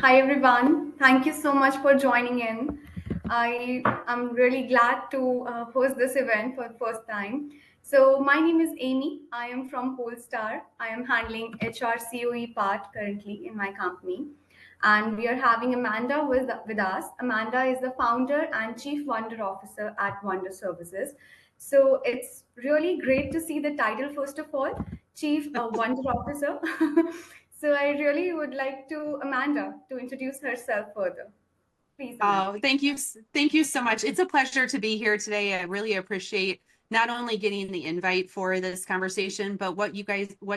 Hi everyone. Thank you so much for joining in. I am really glad to host this event for the first time. So my name is Amy. I am from Polestar. I am handling HR COE part currently in my company. And we are having Amanda with us. Amanda is the founder and chief wonder officer at Wonder Services. So it's really great to see the title, first of all, chief wonder officer. So I really would like to Amanda to introduce herself further. Please, Amanda. Oh, thank you. Thank you so much. It's a pleasure to be here today. I really appreciate not only getting the invite for this conversation, but what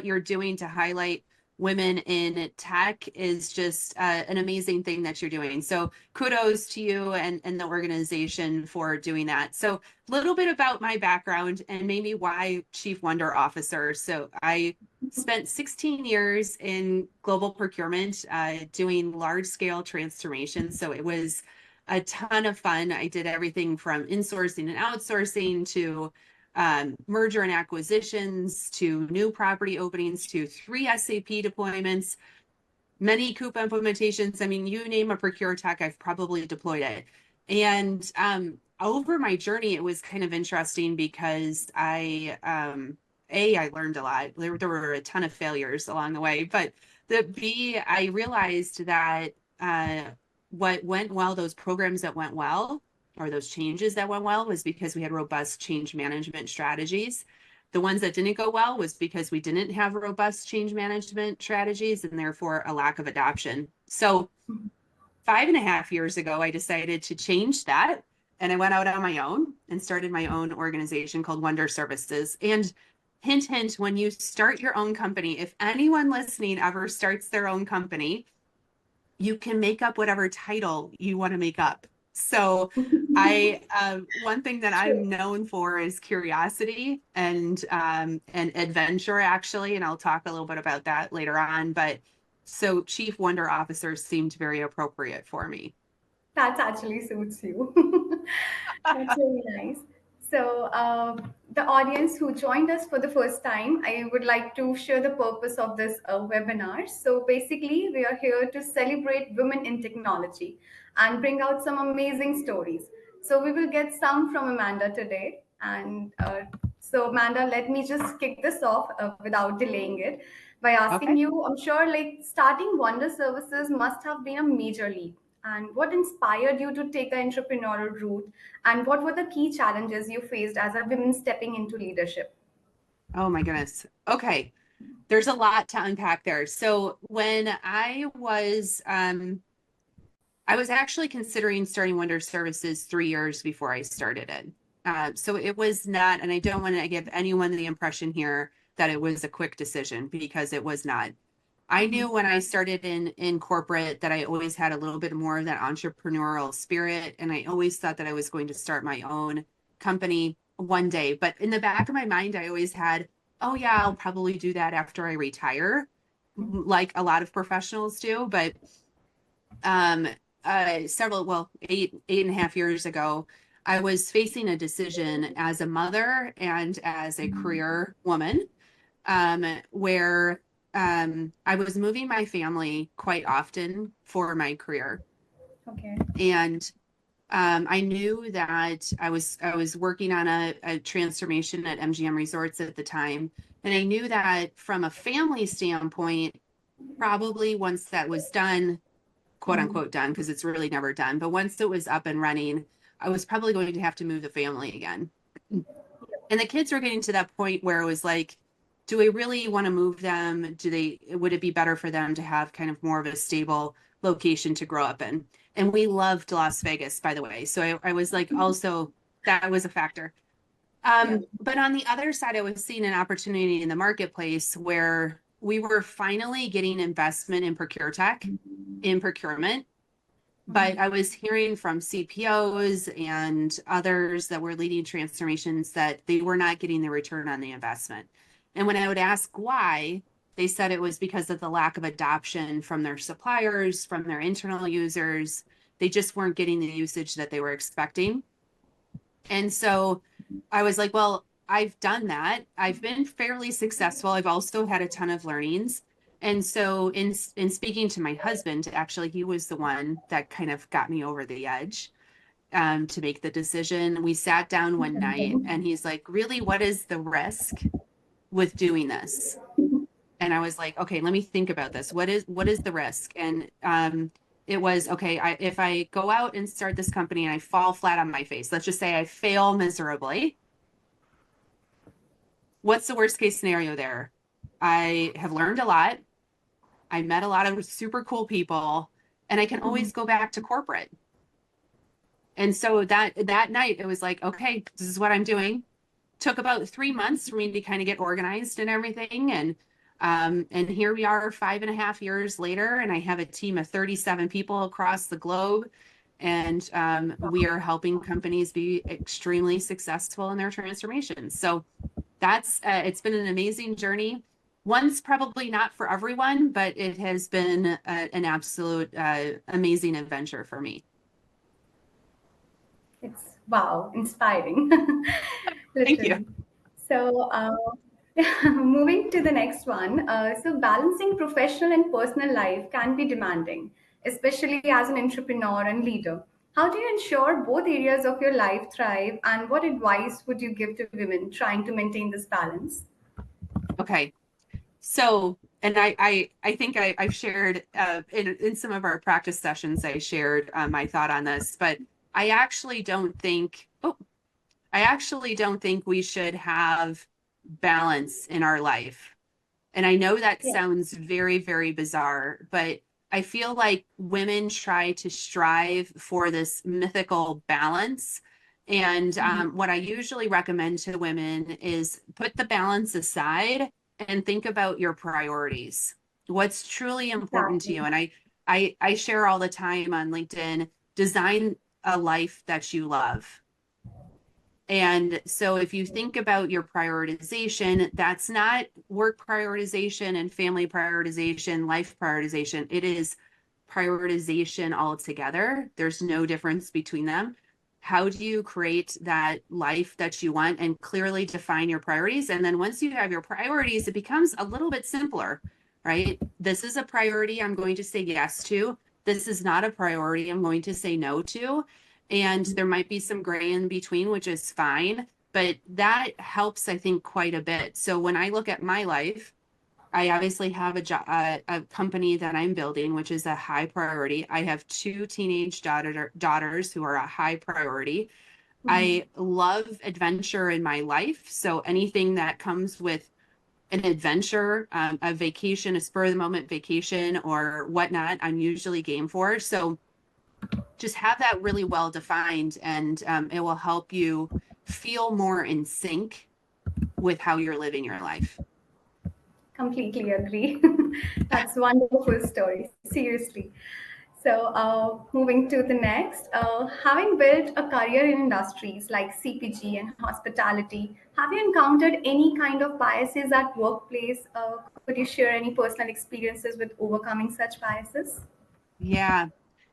you're doing to highlight women in tech is just an amazing thing that you're doing. So kudos to you and the organization for doing that. So a little bit about my background and maybe why Chief Wonder Officer. So I spent 16 years in global procurement, doing large scale transformation. So it was a ton of fun. I did everything from insourcing and outsourcing to merger and acquisitions to new property openings to 3 SAP deployments, many Coupa implementations. I mean, you name a procure tech, I've probably deployed it. And over my journey, it was kind of interesting because I learned a lot. There were a ton of failures along the way, but I realized that what went well, those programs that went well, or those changes that went well, was because we had robust change management strategies. The ones that didn't go well was because we didn't have robust change management strategies and therefore a lack of adoption. So 5.5 years ago, I decided to change that. And I went out on my own and started my own organization called Wonder Services. And hint, hint, when you start your own company, if anyone listening ever starts their own company, you can make up whatever title you want to make up. So one thing that I'm True. known for is curiosity and adventure, actually, and I'll talk a little bit about that later on. But so Chief Wonder Officer seemed very appropriate for me. That actually suits you. That's really nice. So, the audience who joined us for the first time, I would like to share the purpose of this webinar. So, basically, we are here to celebrate women in technology and bring out some amazing stories. So, we will get some from Amanda today. And so, Amanda, let me just kick this off without delaying it by asking Okay. you, I'm sure like starting Wonder Services must have been a major leap, and what inspired you to take the entrepreneurial route, and what were the key challenges you faced as a woman stepping into leadership? Oh my goodness. Okay. There's a lot to unpack there. So when I was actually considering starting Wonder Services 3 years before I started it. So it was not, and I don't want to give anyone the impression here that it was a quick decision, because it was not. I Mhm. knew when I started in corporate that I always had a little bit more of that entrepreneurial spirit, and I always thought that I was going to start my own company one day. But in the back of my mind, I always had, oh yeah, I'll probably do that after I retire, like a lot of professionals do. But um, well, 8.5 years ago, I was facing a decision as a mother and as a career woman, where I was moving my family quite often for my career. Okay. And I knew that I was working on a transformation at MGM Resorts at the time. And I knew that from a family standpoint, probably once that was done, quote Mhm. unquote done, because it's really never done. But once it was up and running, I was probably going to have to move the family again. And the kids were getting to that point where it was like, do we really want to move them? Would it be better for them to have kind of more of a stable location to grow up in? And we loved Las Vegas, by the way. So I was like, also, that was a factor. Yeah. But on the other side, I was seeing an opportunity in the marketplace where we were finally getting investment in procure tech, in procurement. But Mhm. I was hearing from CPOs and others that were leading transformations that they were not getting the return on the investment. And when I would ask why, they said it was because of the lack of adoption from their suppliers, from their internal users. They just weren't getting the usage that they were expecting. And so I was like, well, I've done that. I've been fairly successful. I've also had a ton of learnings. And so in speaking to my husband, actually, he was the one that kind of got me over the edge to make the decision. We sat down one night and he's like, really, what is the risk with doing this? And I was like, okay, let me think about this. What is the risk? And it was okay. If I go out and start this company and I fall flat on my face, let's just say I fail miserably. What's the worst case scenario there? I have learned a lot. I met a lot of super cool people, and I can always go back to corporate. And so that night it was like, okay, this is what I'm doing. Took about 3 months for me to kind of get organized and everything. And here we are 5.5 years later, and I have a team of 37 people across the globe. And we are helping companies be extremely successful in their transformations. So that's it's been an amazing journey. One's probably not for everyone, but it has been an absolute amazing adventure for me. It's wow, inspiring, Thank you. literally. So, moving to the next one. So, balancing professional and personal life can be demanding, especially as an entrepreneur and leader. How do you ensure both areas of your life thrive, and what advice would you give to women trying to maintain this balance? Okay. So, and I think I've shared in some of our practice sessions, I shared my thought on this, but I actually don't think, oh, I actually don't think we should have balance in our life. And I know that Yeah. sounds very, very bizarre, but I feel like women try to strive for this mythical balance. And what I usually recommend to women is put the balance aside and think about your priorities. What's truly important to Exactly. you? And I share all the time on LinkedIn, design a life that you love. And so if you think about your prioritization, that's not work prioritization and family prioritization, life prioritization. It is prioritization altogether. There's no difference between them. How do you create that life that you want and clearly define your priorities? And then once you have your priorities, it becomes a little bit simpler, right? This is a priority I'm going to say yes to. This is not a priority I'm going to say no to. And there might be some gray in between, which is fine, but that helps, I think, quite a bit. So when I look at my life, I obviously have a company that I'm building, which is a high priority. I have two teenage daughters who are a high priority. I love adventure in my life. So anything that comes with an adventure, a vacation, a spur of the moment vacation or whatnot, I'm usually game for. So just have that really well defined, and it will help you feel more in sync with how you're living your life. Completely agree. That's wonderful story. Seriously. So, moving to the next, having built a career in industries like CPG and hospitality, have you encountered any kind of biases at workplace? Could you share any personal experiences with overcoming such biases? Yeah.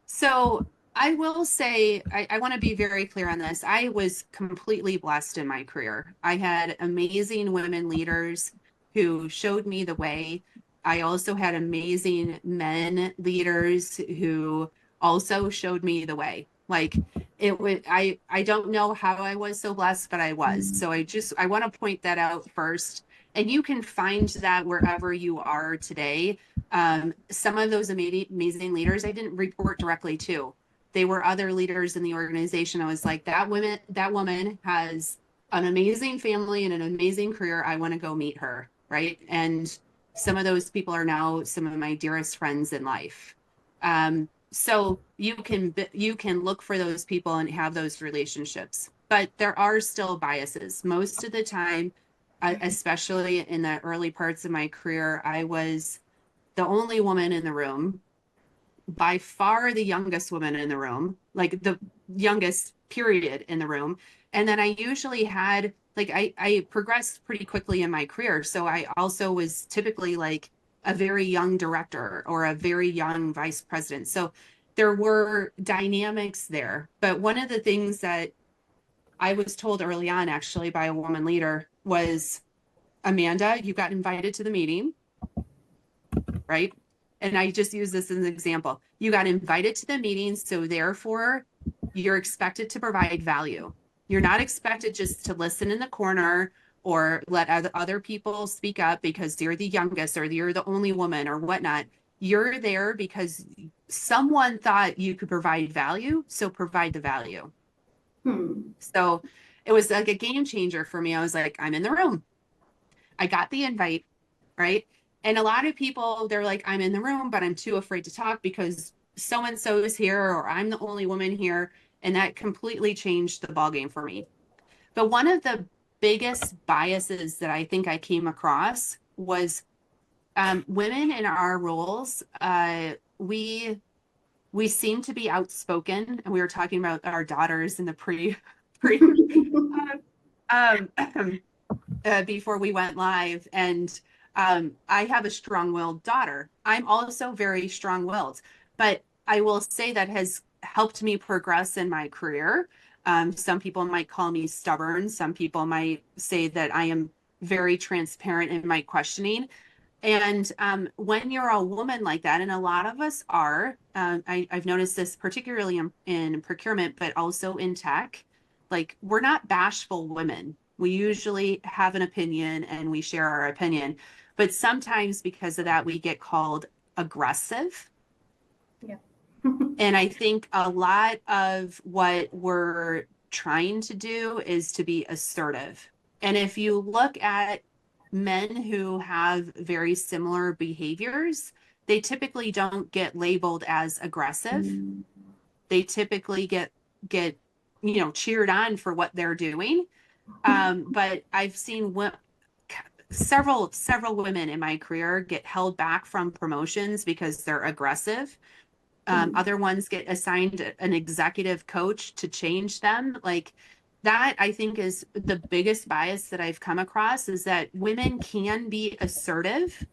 So I will say, I want to be very clear on this. I was completely blessed in my career. I had amazing women leaders who showed me the way. I also had amazing men leaders who also showed me the way. Like it would, I don't know how I was so blessed, but I was. So I want to point that out first. And you can find that wherever you are today. Some of those amazing leaders I didn't report directly to. They were other leaders in the organization. I was like, that woman has an amazing family and an amazing career. I want to go meet her. Right. And some of those people are now some of my dearest friends in life. So you can look for those people and have those relationships, but there are still biases. Most of the time, especially in the early parts of my career, I was the only woman in the room, by far the youngest woman in the room, like the youngest period in the room. And then I usually had like I progressed pretty quickly in my career. So I also was typically like a very young director or a very young vice president. So there were dynamics there. But one of the things that I was told early on, actually, by a woman leader was, Amanda, you got invited to the meeting. right? And I just use this as an example. You got invited to the meeting, so therefore you're expected to provide value. You're not expected just to listen in the corner or let other people speak up because you're the youngest or you're the only woman or whatnot. You're there because someone thought you could provide value, so provide the value. So it was like a game changer for me. I was like, I'm in the room. I got the invite, right? And a lot of people, they're like, I'm in the room, but I'm too afraid to talk because so and so is here, or I'm the only woman here. And that completely changed the ballgame for me. But one of the biggest biases that I think I came across was women in our roles. We seem to be outspoken, and we were talking about our daughters in the pre before we went live, and I have a strong-willed daughter. I'm also very strong-willed, but I will say that has helped me progress in my career. Some people might call me stubborn. Some people might say that I am very transparent in my questioning. And when you're a woman like that, and a lot of us are, I've noticed this particularly in procurement, but also in tech, like we're not bashful women. We usually have an opinion and we share our opinion. But sometimes because of that, we get called aggressive. Yeah. And I think a lot of what we're trying to do is to be assertive. And if you look at men who have very similar behaviors, they typically don't get labeled as aggressive. They typically get cheered on for what they're doing. But I've seen several women in my career get held back from promotions because they're aggressive. Other ones get assigned an executive coach to change them. Like that, I think, is the biggest bias that I've come across, is that women can be assertive,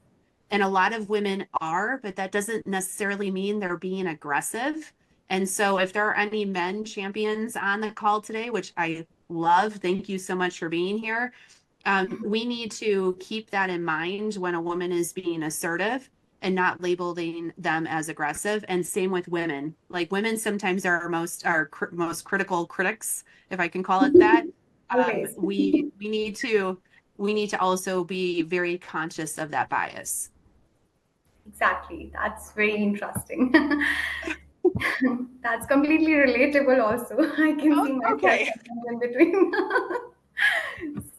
and a lot of women are, but that doesn't necessarily mean they're being aggressive. And so if there are any men champions on the call today, which I love, thank you so much for being here. We need to keep that in mind when a woman is being assertive and not labeling them as aggressive. And same with women. Like women sometimes are most critical critics, if I can call it that. Always. We need to also be very conscious of that bias. Exactly. That's very interesting. That's completely relatable also. I can Oh, see myself okay. sometimes in between.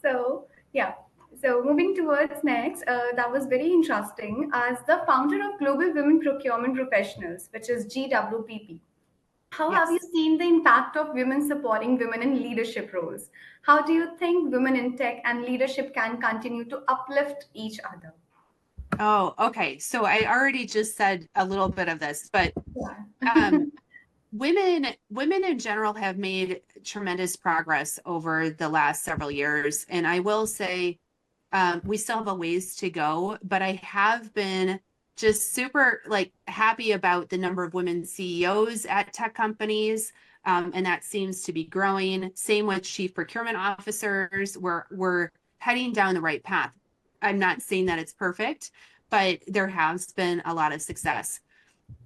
So, yeah. So, moving towards next, that was very interesting. As the founder of Global Women Procurement Professionals, which is GWPP, how have you Yes. seen the impact of women supporting women in leadership roles? How do you think women in tech and leadership can continue to uplift each other? Oh, okay. So I already just said a little bit of this, but Yeah. um, women in general have made tremendous progress over the last several years. And I will say we still have a ways to go, but I have been just super like happy about the number of women CEOs at tech companies. And that seems to be growing. Same with chief procurement officers. We're heading down the right path. I'm not saying that it's perfect, but there has been a lot of success.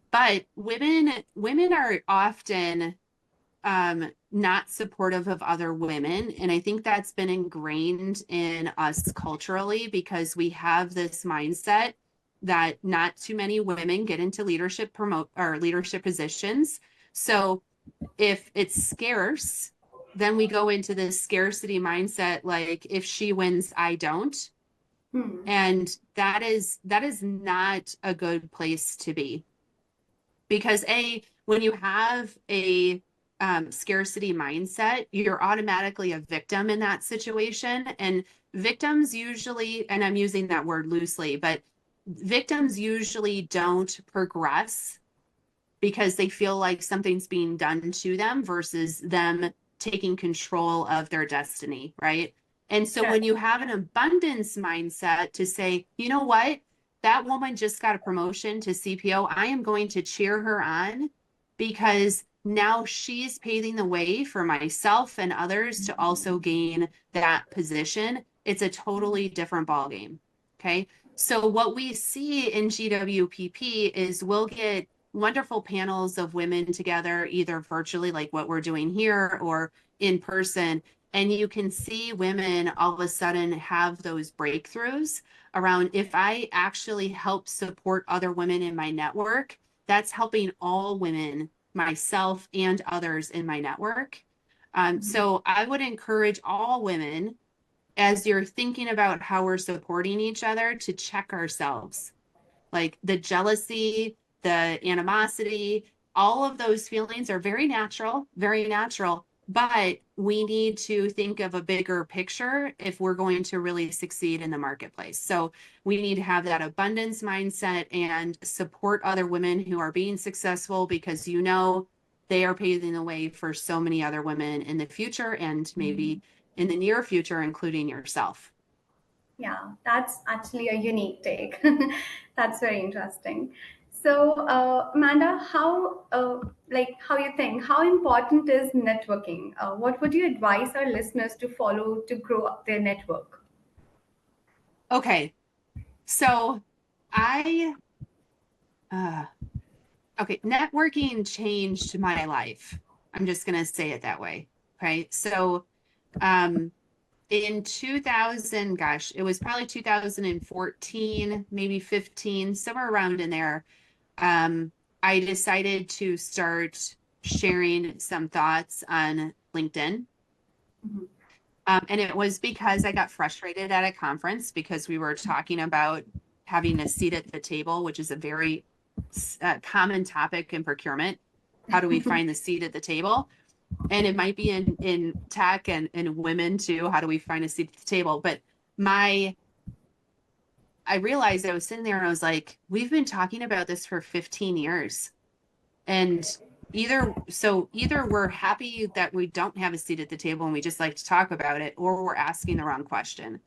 But women are often not supportive of other women. And I think that's been ingrained in us culturally because we have this mindset that not too many women get into leadership positions. So if it's scarce, then we go into this scarcity mindset, like if she wins, I don't. Hmm. And that is not a good place to be, because when you have a scarcity mindset, you're automatically a victim in that situation. And victims usually, and I'm using that word loosely, but victims usually don't progress because they feel like something's being done to them versus them taking control of their destiny, right? And so when you have an abundance mindset to say, you know what, that woman just got a promotion to CPO, I am going to cheer her on because now she's paving the way for myself and others to also gain that position. It's a totally different ballgame. Okay. So what we see in GWPP is we'll get wonderful panels of women together, either virtually, like what we're doing here, or in person. And you can see women all of a sudden have those breakthroughs around, if I actually help support other women in my network, that's helping all women, myself and others in my network. Mhm. So I would encourage all women, as you're thinking about how we're supporting each other, to check ourselves. Like the jealousy, the animosity, all of those feelings are very natural, but we need to think of a bigger picture if we're going to really succeed in the marketplace. So we need to have that abundance mindset and support other women who are being successful, because they are paving the way for so many other women in the future, and maybe in the near future, including yourself. Yeah, that's actually a unique take. That's very interesting. So, Amanda, how you think, how important is networking? What would you advise our listeners to follow to grow up their network? Okay, so I uh okay, networking changed my life. I'm just going to say it that way. Okay. So, um, in 2000, gosh, it was probably 2014, maybe 15, somewhere around in there. Um, I decided to start sharing some thoughts on LinkedIn. Mhm. And it was because I got frustrated at a conference because we were talking about having a seat at the table, which is a very common topic in procurement. How do we find the seat at the table? And it might be in tech and women too. How do we find a seat at the table? But my I realized I was sitting there and I was like, we've been talking about this for 15 years. And either we're happy that we don't have a seat at the table and we just like to talk about it, or we're asking the wrong question.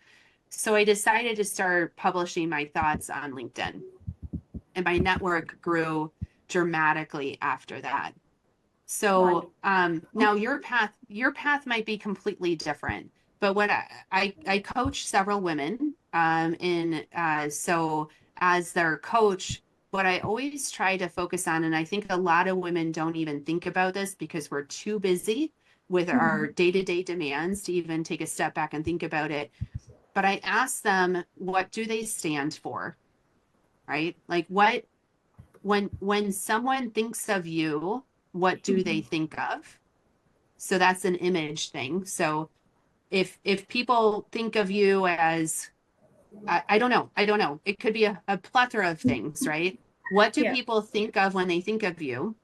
So I decided to start publishing my thoughts on LinkedIn, and my network grew dramatically after that. So Wonderful. now your path might be completely different. But what I coach several women, in so as their coach, what I always try to focus on, and I think a lot of women don't even think about this because we're too busy with our Mhm. day-to-day demands to even take a step back and think about it. But I ask them, what do they stand for? Right? Like, when someone thinks of you, what do they Mhm. think of? So that's an image thing. So if people think of you as, I don't know, it could be a plethora of things, right? What do Yeah. people think of when they think of you?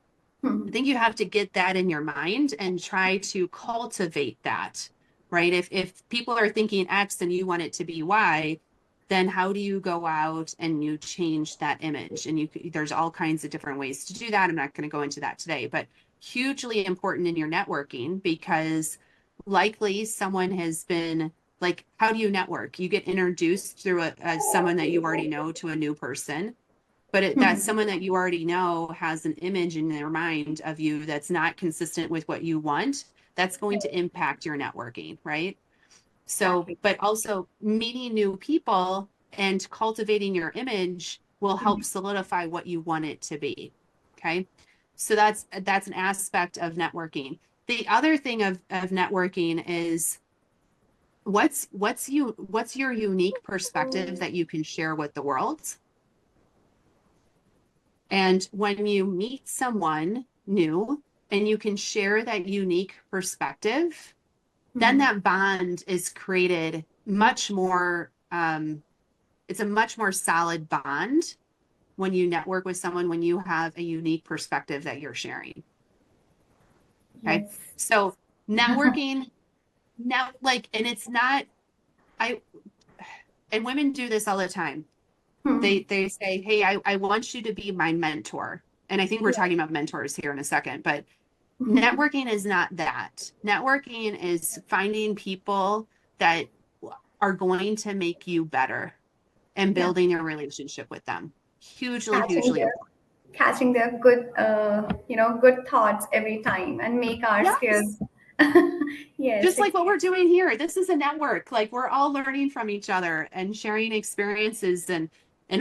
I Mhm. think you have to get that in your mind and try to cultivate that, right? If people are thinking X and you want it to be Y, then how do you go out and you change that image? And there's all kinds of different ways to do that. I'm not going to go into that today, but hugely important in your networking, because likely someone has been like, how do you network? You get introduced through someone that you already know to a new person, but that Mhm. someone that you already know has an image in their mind of you that's not consistent with what you want, that's going to impact your networking, right? So, Exactly. but also meeting new people and cultivating your image will help Mhm. solidify what you want it to be. Okay. So that's an aspect of networking. The other thing of networking is, what's your unique perspective that you can share with the world. And when you meet someone new and you can share that unique perspective, then Mhm. that bond is created much more, it's a much more solid bond when you network with someone, when you have a unique perspective that you're sharing. Okay. Yes. So networking now, like, and it's not, I, and women do this all the time. Mhm. They say, hey, I want you to be my mentor. And I think we're Yeah. talking about mentors here in a second, but networking is not that. Networking is finding people that are going to make you better and Yeah. building a relationship with them. Hugely, Catching hugely their important. catching their good good thoughts every time and make our Yes. skills Yes, Just like what exactly. we're doing here. This is a network. Like we're all learning from each other and sharing experiences, and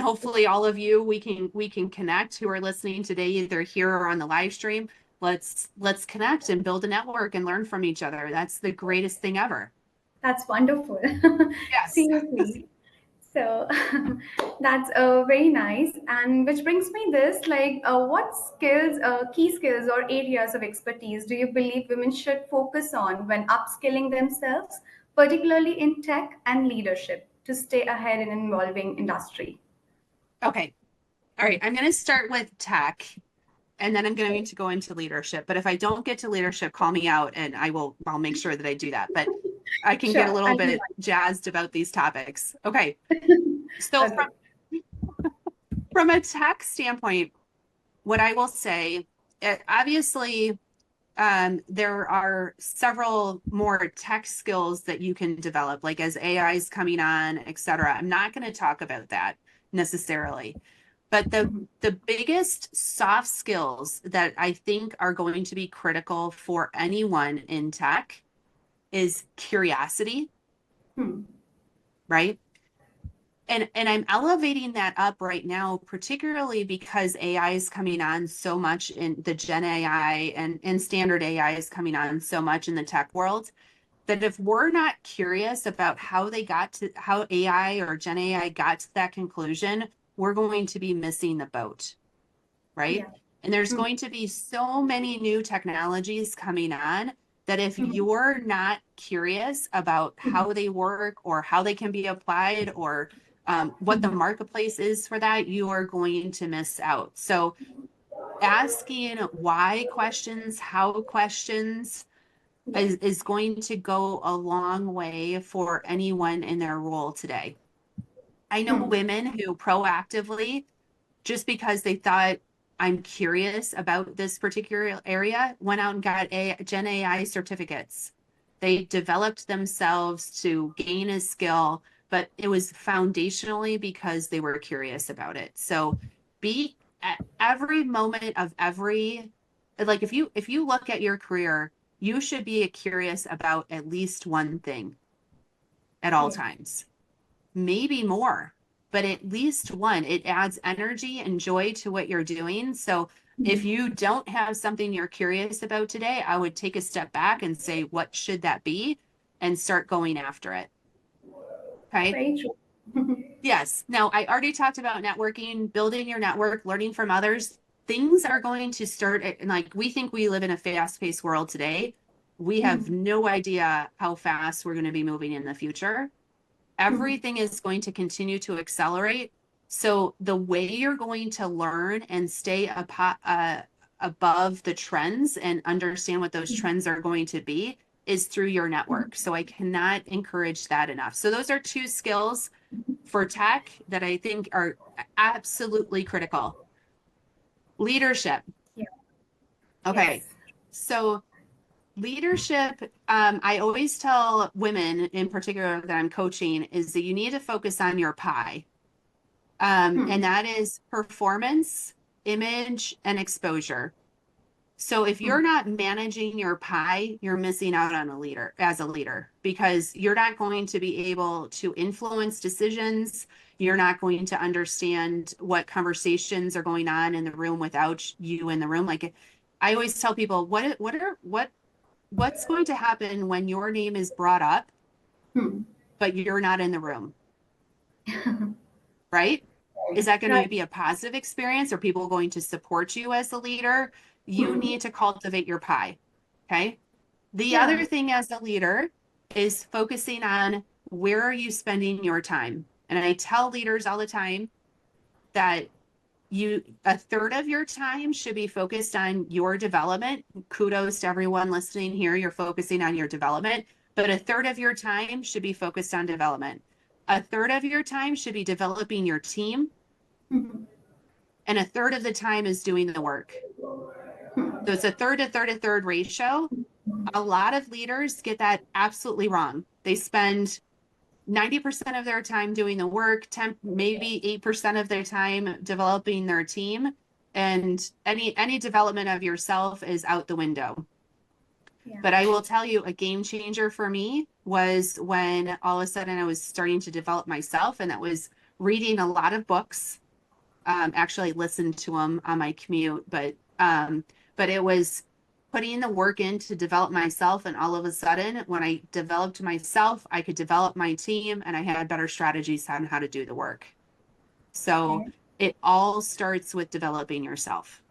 hopefully all of you we can connect who are listening today, either here or on the live stream. Let's connect and build a network and learn from each other. That's the greatest thing ever. That's wonderful. Yes. Seriously. So that's very nice. And which brings me this, like, what skills, key skills or areas of expertise do you believe women should focus on when upskilling themselves, particularly in tech and leadership, to stay ahead in an evolving industry? Okay. All right. I'm going to start with tech and then I'm going to go into leadership. But if I don't get to leadership, call me out and I'll make sure that I do that. But I can get a Sure, little I'll be bit jazzed about these topics. Okay. So okay. from a tech standpoint, what I will say, obviously, there are several more tech skills that you can develop, like as AI is coming on, et cetera. I'm not going to talk about that necessarily. But the biggest soft skills that I think are going to be critical for anyone in tech is curiosity, Hmm. right? And I'm elevating that up right now, particularly because AI is coming on so much in the Gen AI and standard AI is coming on so much in the tech world that if we're not curious about how AI or Gen AI got to that conclusion, we're going to be missing the boat, right? Yeah. And there's Hmm. going to be so many new technologies coming on that if Hmm. you're not curious about how they work or how they can be applied or what the Hmm. marketplace is for that, you are going to miss out. So asking why questions, how questions Yeah. is going to go a long way for anyone in their role today. I know Hmm. women who proactively, just because they thought I'm curious about this particular area, went out and got Gen AI certificates. They developed themselves to gain a skill, but it was foundationally because they were curious about it. So be at every moment of every, like if you look at your career, you should be curious about at least one thing at all Yeah. times, maybe more, but at least one. It adds energy and joy to what you're doing. So if Hmm. you don't have something you're curious about today, I would take a step back and say, what should that be? And start going after it. Okay. Very true. Yes. Now, I already talked about networking, building your network, learning from others. Things are going to start like we think we live in a fast-paced world today. We have Hmm. no idea how fast we're going to be moving in the future. Hmm. Everything is going to continue to accelerate. So the way you're going to learn and stay above the trends and understand what those trends are going to be is through your network. So I cannot encourage that enough. So those are two skills for tech that I think are absolutely critical. Leadership. Yeah. Okay. Yes. So leadership, I always tell women in particular that I'm coaching is that you need to focus on your pie. And Hmm. that is performance, image, and exposure. So if Hmm. you're not managing your pie, you're missing out on a leader as a leader because you're not going to be able to influence decisions. You're not going to understand what conversations are going on in the room without you in the room. Like I always tell people, what's going to happen when your name is brought up, Hmm. but you're not in the room, right? Is that going to Right. be a positive experience? Are people going to support you as a leader? You Hmm. need to cultivate your pie. Okay. The Yeah. other thing as a leader is focusing on where are you spending your time? And I tell leaders all the time that a third of your time should be focused on your development. Kudos to everyone listening here. You're focusing on your development, but a third of your time should be focused on development. A third of your time should be developing your team, Hmm. and a third of the time is doing the work. So it's a third, a third, a third ratio. A lot of leaders get that absolutely wrong. They spend 90% of their time doing the work, 10, maybe 8% of their time developing their team, and any development of yourself is out the window. Yeah. But I will tell you, a game changer for me was when all of a sudden I was starting to develop myself, and that was reading a lot of books. Actually, I listened to them on my commute, but it was putting the work in to develop myself. And all of a sudden, when I developed myself, I could develop my team, and I had better strategies on how to do the work. So Okay. it all starts with developing yourself.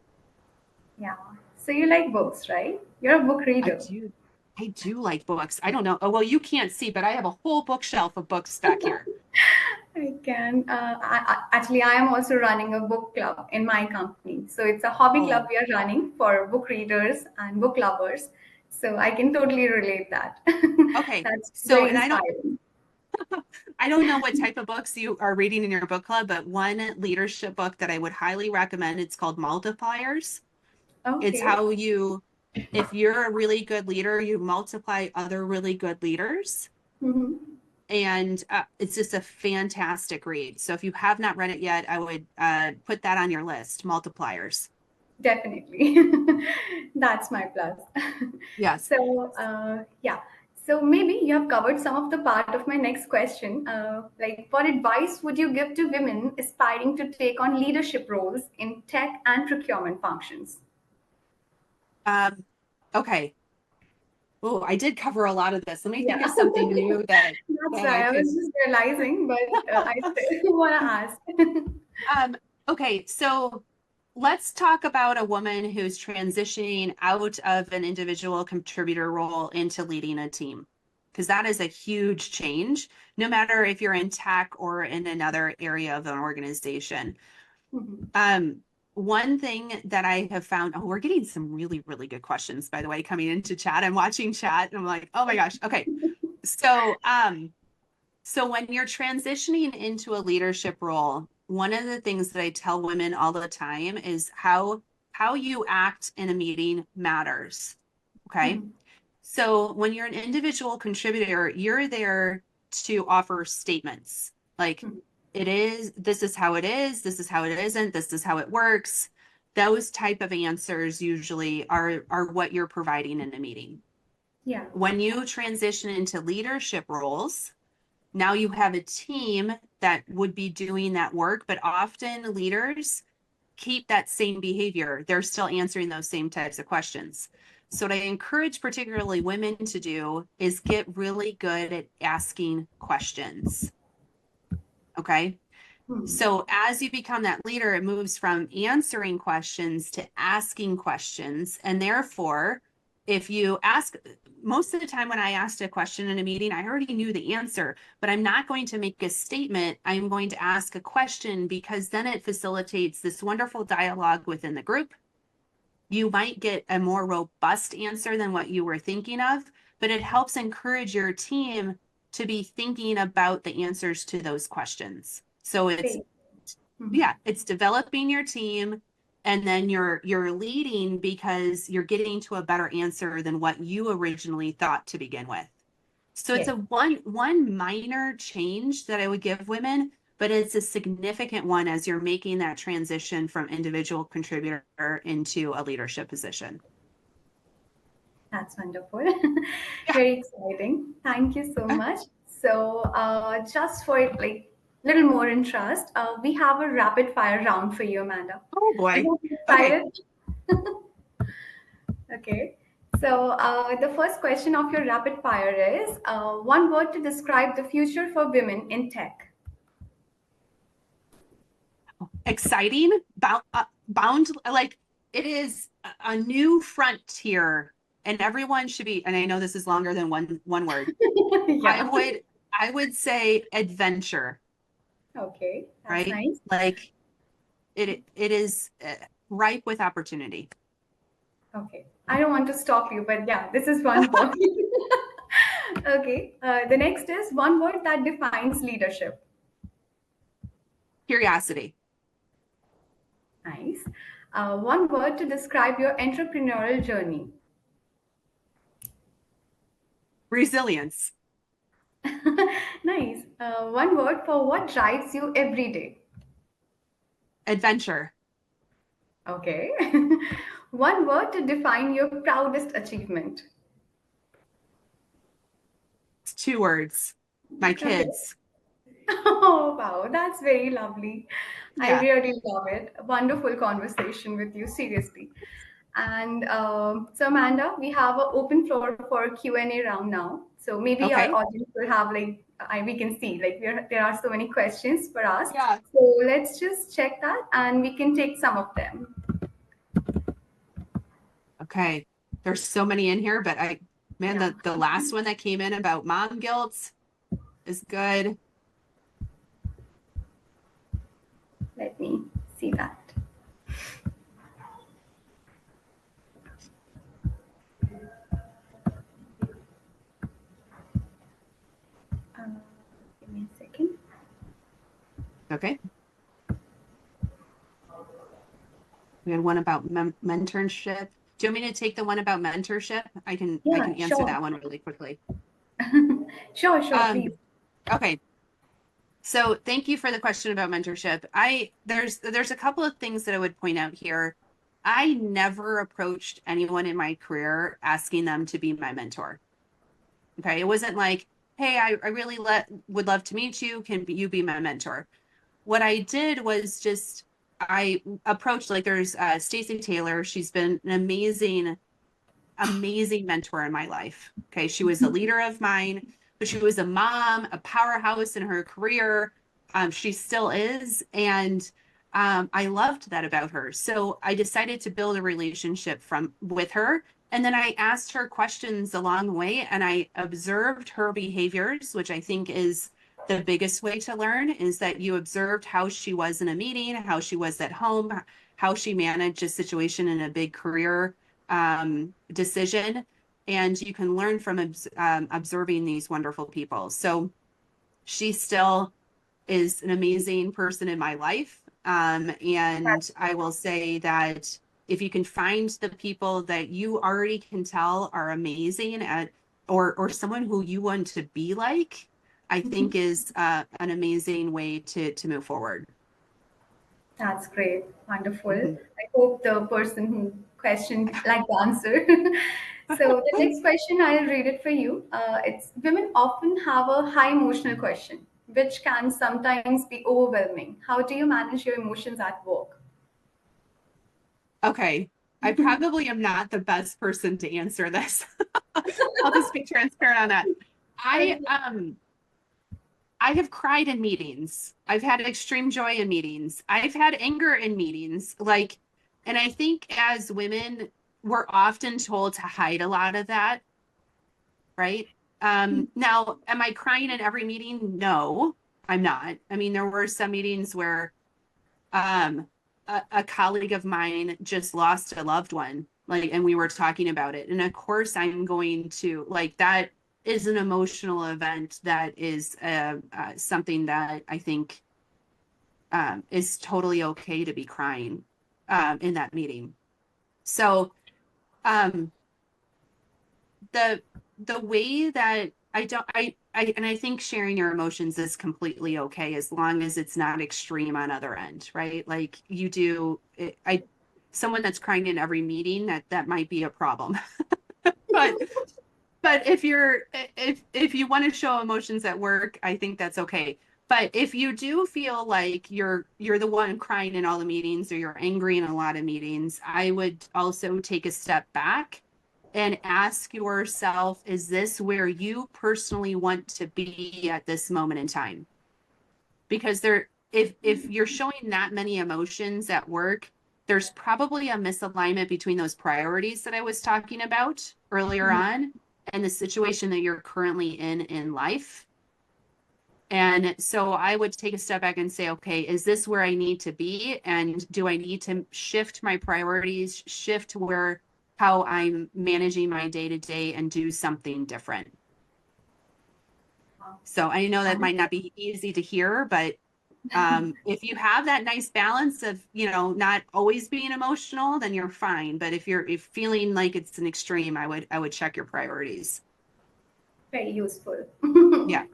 Yeah. So you like books, right? You're a book I reader. do. I do like books. I don't know. Oh, well, you can't see, but I have a whole bookshelf of books back here. I can. Actually, I am also running a book club in my company. So it's a hobby club Oh, we are running for book readers and book lovers. So I can totally relate that. okay. That's So, very and inspiring. I don't know what type of books you are reading in your book club, but one leadership book that I would highly recommend, it's called Multipliers. It's Okay. how you, if you're a really good leader, you multiply other really good leaders. Hmm. And it's just a fantastic read. So if you have not read it yet, I would put that on your list, Multipliers. Definitely. That's my plus. Yes. So, yeah. So maybe you have covered some of the part of my next question. Like, what advice would you give to women aspiring to take on leadership roles in tech and procurement functions? Um, okay. Oh, I did cover a lot of this. Let me Yeah. think of something new That's that I right. I was could. just realizing, but I still want to ask. Um, okay, so let's talk about a woman who's transitioning out of an individual contributor role into leading a team, because that is a huge change, no matter if you're in tech or in another area of an organization. Mhm. Um, One thing that I have found, oh, we're getting some really, really good questions, by the way, coming into chat. I'm watching chat and I'm like, oh my gosh. Okay. So, so when you're transitioning into a leadership role, one of the things that I tell women all the time is how you act in a meeting matters. Okay? Mhm. So when you're an individual contributor, you're there to offer statements. Like Mhm. it is, this is how it is, this is how it isn't, this is how it works. Those type of answers usually are what you're providing in a meeting. Yeah. When you transition into leadership roles, now you have a team that would be doing that work, but often leaders keep that same behavior. They're still answering those same types of questions. So, what I encourage particularly women to do is get really good at asking questions. Okay. Mhm. So, as you become that leader, it moves from answering questions to asking questions. And therefore, if you ask, most of the time when I asked a question in a meeting, I already knew the answer, but I'm not going to make a statement. I'm going to ask a question because then it facilitates this wonderful dialogue within the group. You might get a more robust answer than what you were thinking of, but it helps encourage your team to be thinking about the answers to those questions. So it's Great. Mhm. yeah, it's developing your team, and then you're leading because you're getting to a better answer than what you originally thought to begin with. So it's Yes. a one minor change that I would give women, but it's a significant one as you're making that transition from individual contributor into a leadership position. That's wonderful. Yeah. Very exciting. Thank you so much. So, just for like little more interest, we have a rapid fire round for you, Amanda. Oh I boy. hope you're Okay. excited. Okay. So, the first question of your rapid fire is one word to describe the future for women in tech. Exciting, bound like it is a new frontier, and everyone should be, and I know this is longer than one word. I Yeah. would I would say adventure, Okay. That's right? nice. Like it is ripe with opportunity. Okay. I don't want to stop you, but yeah, this is one word. Okay. The next is one word that defines leadership. Curiosity, Nice. One word to describe your entrepreneurial journey. resilience, Nice. One word for what drives you every day. adventure, Okay. One word to define your proudest achievement. 2 words. My Okay. kids. Oh, wow, that's very lovely. I Yeah. really love it. A wonderful conversation with you, seriously. And so, Amanda, we have an open floor for Q&A round now. So maybe our Okay. audience will have we can see there are so many questions for us. Yeah. So let's just check that, and we can take some of them. Okay. There's so many in here, but man, Yeah, the last one that came in about mom guilt is good. let me see that. Uh, Give me a second. Okay. We had one about mentorship. Do you want me to take the one about mentorship? I can Yeah, answer sure. that one really quickly. Sure, please. Um, okay. So thank you for the question about mentorship. There's a couple of things that I would point out here. I never approached anyone in my career asking them to be my mentor. Okay. It wasn't like, hey, I really would love to meet you. You be my mentor? What I did was just I approached, like, there's Stacey Taylor. She's been an amazing mentor in my life. Okay. She was a leader of mine, but she was a mom, a powerhouse in her career. She still is. And I loved that about her. So I decided to build a relationship with her. And then I asked her questions along the way, and I observed her behaviors, which I think is the biggest way to learn, is that you observed how she was in a meeting, how she was at home, how she managed a situation in a big career decision, and you can learn from observing these wonderful people. So she still is an amazing person in my life. And I will say that if you can find the people that you already can tell are amazing at, or someone who you want to be like, I think is an amazing way to move forward. That's great. Wonderful. Mhm. I hope the person who questioned like the answer. So the next question, I'll read it for you. It's women often have a high emotional question, which can sometimes be overwhelming. How do you manage your emotions at work? Okay. I probably am not the best person to answer this. I'll just be transparent on that. I Okay. um I have cried in meetings. I've had extreme joy in meetings. I've had anger in meetings. And I think as women, we're often told to hide a lot of that, right? Now, am I crying in every meeting? No, I'm not. I mean, there were some meetings where um a colleague of mine just lost a loved one, and we were talking about it, and of course I'm going to, that is an emotional event that is something that I think is totally okay to be crying in that meeting. So um the the way that I don't I think sharing your emotions is completely okay as long as it's not extreme on other end, right? Like you do I someone that's crying in every meeting, that might be a problem. But if if you want to show emotions at work, I think that's okay. But if you do feel like you're the one crying in all the meetings, or you're angry in a lot of meetings, I would also take a step back and ask yourself, is this where you personally want to be at this moment in time? Because if you're showing that many emotions at work, there's probably a misalignment between those priorities that I was talking about earlier on and the situation that you're currently in life. And so I would take a step back and say, okay, is this where I need to be? And do I need to shift my priorities, shift where how I'm managing my day to day, and do something different? So I know that might not be easy to hear, but if you have that nice balance of, not always being emotional, then you're fine. But if feeling like it's an extreme, I would check your priorities. Very useful. Yeah.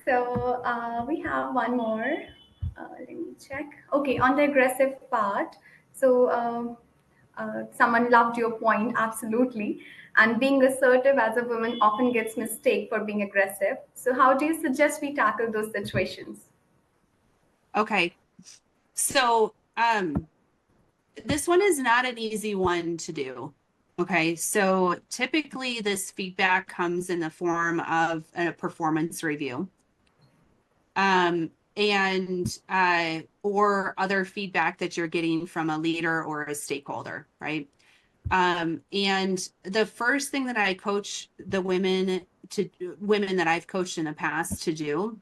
So we have one more. Let me check. Okay, on the aggressive part. So Someone loved your point, absolutely. And being assertive as a woman often gets mistaken for being aggressive. So, how do you suggest we tackle those situations? Okay. So, this one is not an easy one to do. Okay. So typically this feedback comes in the form of a performance review. And or other feedback that you're getting from a leader or a stakeholder, right? And the first thing that I coach the women that I've coached in the past to do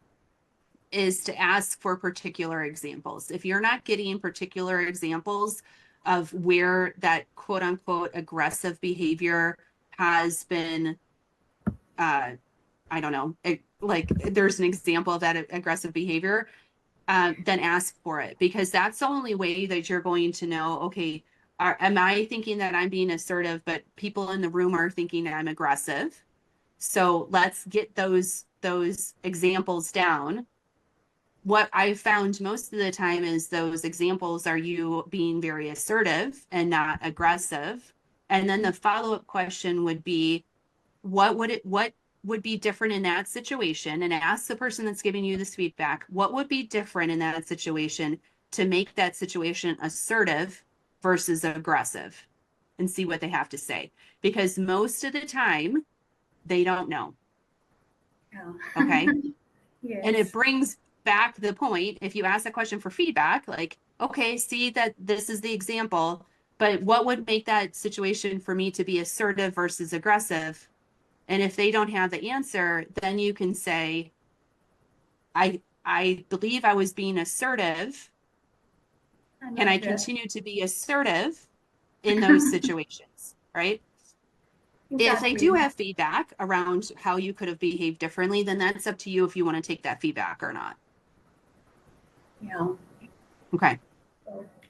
is to ask for particular examples. If you're not getting particular examples of where that quote unquote aggressive behavior has been, I don't know, like there's an example of that aggressive behavior, then ask for it, because that's the only way that you're going to know, okay, am I thinking that I'm being assertive, but people in the room are thinking that I'm aggressive? So let's get those examples down. What I've found most of the time is those examples are you being very assertive and not aggressive. And then the follow-up question would be, what would be different in that situation? And ask the person that's giving you this feedback, what would be different in that situation to make that situation assertive versus aggressive, and see what they have to say. Because most of the time, they don't know. Yeah. Okay. And it Yes. brings back the point, if you ask a question for feedback, like, okay, see that this is the example, but what would make that situation for me to be assertive versus aggressive? And if they don't have the answer, then you can say, I believe I was being assertive. And Can I aggressive. continue to be assertive in those situations? Right? If they do Exactly. have feedback around how you could have behaved differently, then that's up to you if you want to take that feedback or not. Yeah. Okay.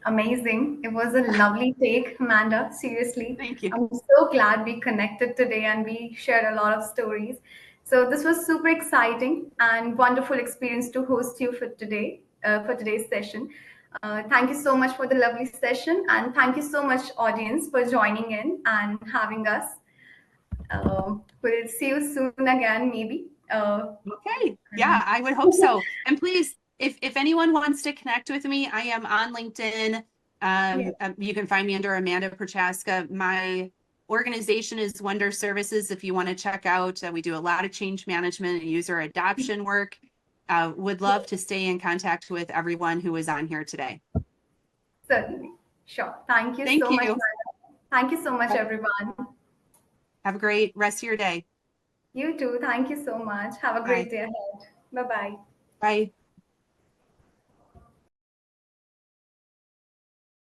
Amazing. It was a lovely take, Amanda. Seriously. Thank you. I'm so glad we connected today and we shared a lot of stories. So this was super exciting and wonderful experience to host you for today's session. Thank you so much for the lovely session, and thank you so much, audience, for joining in and having us. We'll see you soon again, maybe. Okay. Yeah, I would hope so. And please, if anyone wants to connect with me, I am on LinkedIn. Yeah. You can find me under Amanda Prochaska. My organization is Wonder Services. If you want to check out, we do a lot of change management and user adoption work. Would love to stay in contact with everyone who is on here today. Certainly. Sure. Thank you Thank so much, you. Maya. Thank you so much, Have everyone. have a great rest of your day. You too. Thank you so much. Have a Bye. great day ahead. Bye bye. Bye.